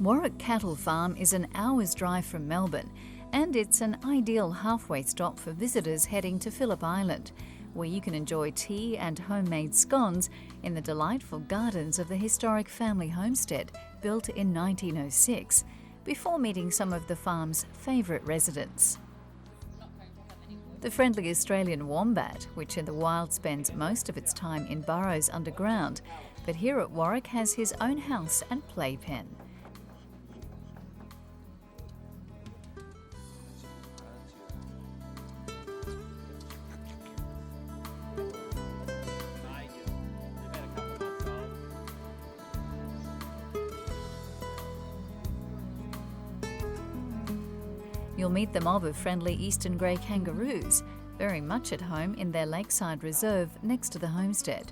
Warwick Cattle Farm is an hour's drive from Melbourne, and it's an ideal halfway stop for visitors heading to Phillip Island, where you can enjoy tea and homemade scones in the delightful gardens of the historic family homestead built in 1906, before meeting some of the farm's favourite residents. The friendly Australian wombat, which in the wild spends most of its time in burrows underground, but here at Warwick has his own house and playpen. You'll meet the mob of friendly eastern grey kangaroos, very much at home in their lakeside reserve next to the homestead.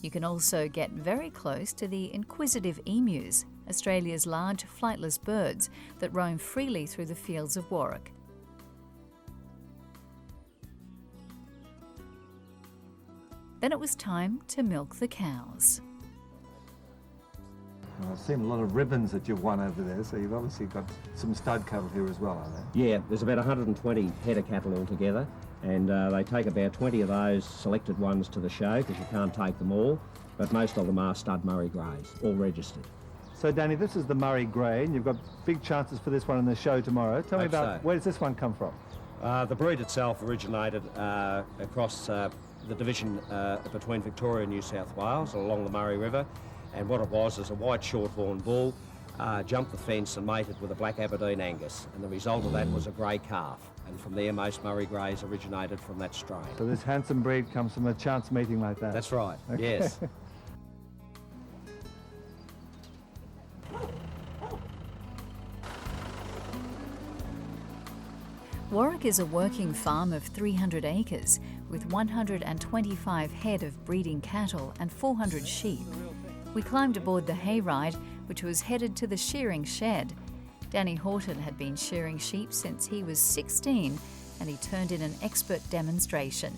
You can also get very close to the inquisitive emus, Australia's large flightless birds that roam freely through the fields of Warwick. Then it was time to milk the cows. Well, I've seen a lot of ribbons that you've won over there, so you've obviously got some stud cattle here as well, are there? Yeah, there's about 120 head of cattle altogether, and they take about 20 of those selected ones to the show, because you can't take them all, but most of them are stud Murray Greys, all registered. So Danny, this is the Murray Grey, and you've got big chances for this one in the show tomorrow. Tell me about, where does this one come from? The breed itself originated across the division between Victoria and New South Wales, along the Murray River. And what it was is a white shorthorn bull jumped the fence and mated with a black Aberdeen Angus, and the result of that was a grey calf, and from there most Murray Greys originated from that strain. So this handsome breed comes from a chance meeting like that? That's right, okay. Yes. Warwick is a working farm of 300 acres with 125 head of breeding cattle and 400 sheep. We climbed aboard the hayride, which was headed to the shearing shed. Danny Horton had been shearing sheep since he was 16, and he turned in an expert demonstration.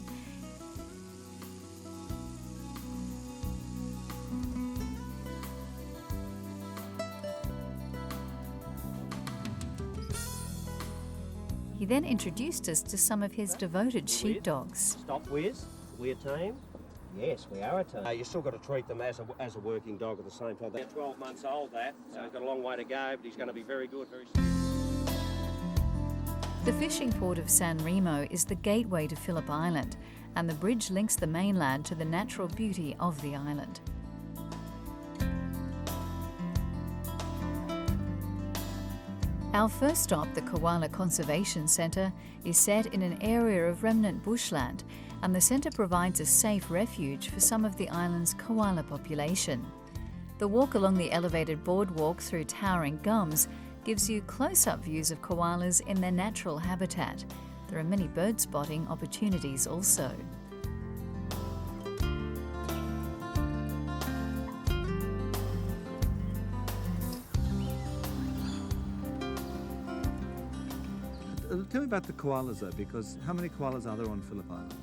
He then introduced us to some of his devoted sheepdogs. Stop, Wiz. We're a team. Yes, we are a team. You've still got to treat them as a working dog at the same time. They're 12 months old, so he's got a long way to go, but he's going to be very good very soon. The fishing port of San Remo is the gateway to Phillip Island, and the bridge links the mainland to the natural beauty of the island. Our first stop, the Koala Conservation Centre, is set in an area of remnant bushland, and the centre provides a safe refuge for some of the island's koala population. The walk along the elevated boardwalk through towering gums gives you close-up views of koalas in their natural habitat. There are many bird spotting opportunities also. Tell me about the koalas though, because how many koalas are there on Phillip Island?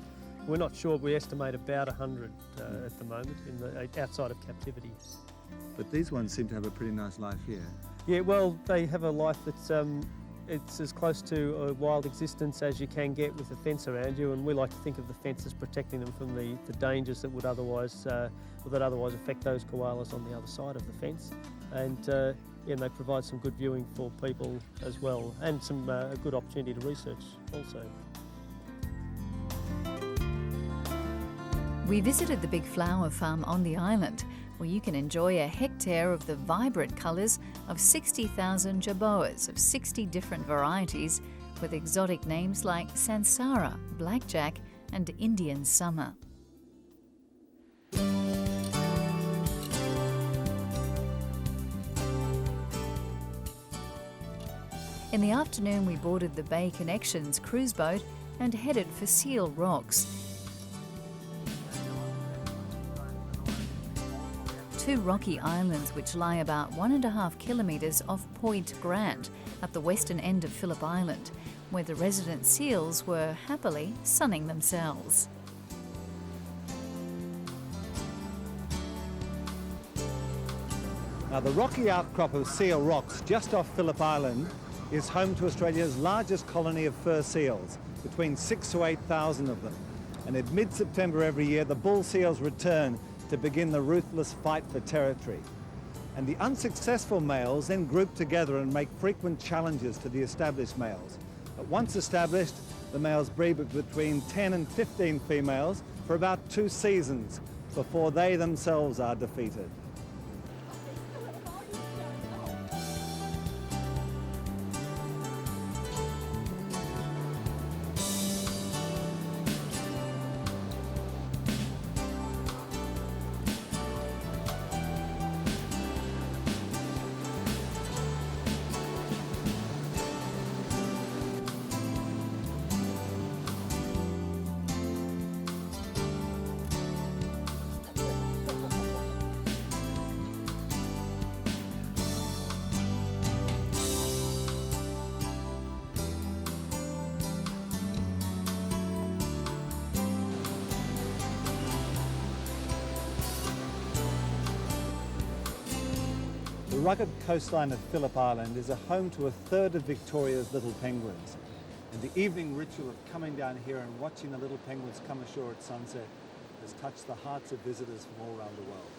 We're not sure. We estimate about 100 at the moment outside of captivity. But these ones seem to have a pretty nice life here. Yeah, well, they have a life that's it's as close to a wild existence as you can get with a fence around you, and we like to think of the fence as protecting them from the dangers that would otherwise affect those koalas on the other side of the fence. And they provide some good viewing for people as well, and some a good opportunity to research also. We visited the big flower farm on the island, where you can enjoy a hectare of the vibrant colours of 60,000 jerboas of 60 different varieties, with exotic names like Sansara, Blackjack and Indian Summer. In the afternoon we boarded the Bay Connections cruise boat and headed for Seal Rocks. Two rocky islands which lie about 1.5 kilometres off Point Grant at the western end of Phillip Island, where the resident seals were happily sunning themselves. Now, the rocky outcrop of seal rocks just off Phillip Island is home to Australia's largest colony of fur seals, between 6,000 to 8,000 of them. And at mid-September every year, the bull seals return to begin the ruthless fight for territory. And the unsuccessful males then group together and make frequent challenges to the established males. But once established, the males breed with between 10 and 15 females for about 2 seasons before they themselves are defeated. The rugged coastline of Phillip Island is a home to a third of Victoria's little penguins. And the evening ritual of coming down here and watching the little penguins come ashore at sunset has touched the hearts of visitors from all around the world.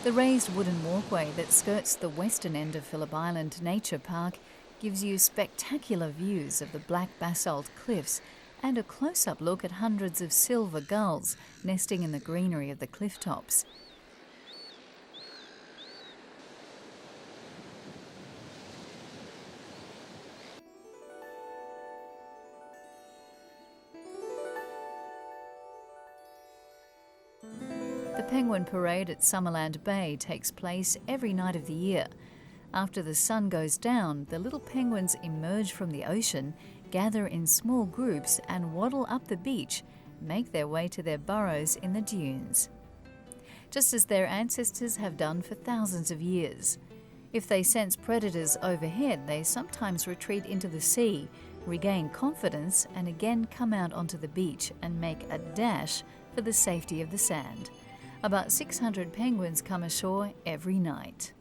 The raised wooden walkway that skirts the western end of Phillip Island Nature Park gives you spectacular views of the black basalt cliffs and a close-up look at hundreds of silver gulls nesting in the greenery of the cliff tops. The Penguin Parade at Summerland Bay takes place every night of the year. After the sun goes down, the little penguins emerge from the ocean, gather in small groups and waddle up the beach, make their way to their burrows in the dunes. Just as their ancestors have done for thousands of years. If they sense predators overhead, they sometimes retreat into the sea, regain confidence and again come out onto the beach and make a dash for the safety of the sand. About 600 penguins come ashore every night.